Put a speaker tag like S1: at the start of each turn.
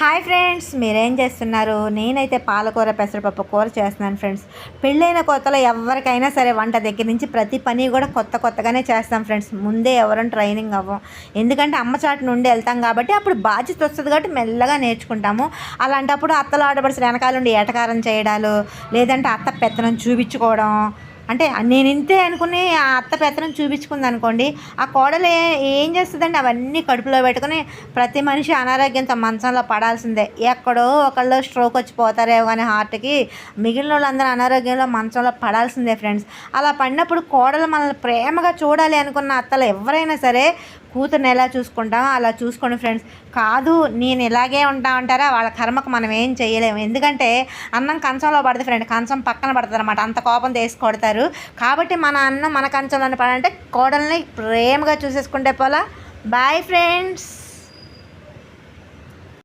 S1: Hi friends, మీరేం చేస్తున్నారు? నేనైతే పాలకూర పెసరపప్పు కూర చేస్తున్నాను ఫ్రెండ్స్. పెళ్ళైన కొత్తలో ఎవరికైనా సరే వంట దగ్గర నుంచి ప్రతి పని కూడా కొత్తగానే చేస్తాం ఫ్రెండ్స్. ముందే ఎవరైనా ట్రైనింగ్ అవ్వం, ఎందుకంటే అమ్మ చాటు నుండి వెళ్తాం కాబట్టి అప్పుడు బాధ్యత వస్తుంది కాబట్టి మెల్లగా నేర్చుకుంటాము. అలాంటప్పుడు అత్తలు ఆడబడిసిన వెనకాల నుండి ఏటకారం చేయడాలు, లేదంటే అత్త పెత్తనం చూపించుకోవడం, అంటే నేను ఇంతే అనుకుని ఆ అత్త పెత్తనం చూపించుకుంది అనుకోండి, ఆ కోడలు ఏం చేస్తుందండి, అవన్నీ కడుపులో పెట్టుకుని ప్రతి మనిషి అనారోగ్యంతో మంచంలో పడాల్సిందే. ఎక్కడో ఒకళ్ళు స్ట్రోక్ వచ్చి పోతారేమో కానీ హార్ట్కి, మిగిలిన వాళ్ళందరూ అనారోగ్యంలో మంచంలో పడాల్సిందే ఫ్రెండ్స్. అలా పడినప్పుడు కోడలు మనల్ని ప్రేమగా చూడాలి అనుకున్న అత్తలు ఎవరైనా సరే కూతుర్ని ఎలా చూసుకుంటామో అలా చూసుకోండి ఫ్రెండ్స్. కాదు నేను ఇలాగే ఉంటా అంటారా, వాళ్ళ కర్మకు మనం ఏం చేయలేము. ఎందుకంటే అన్నం కంచంలో పడుతుంది ఫ్రెండ్, కంచం పక్కన పడుతుంది అనమాట, అంత కోపం తీసి కొడతారు. కాబట్టి మన అన్నం మన కంచంలోనే పడాలంటే కోడల్ని ప్రేమగా చూసేసుకుంటే పోలా. Boy friends.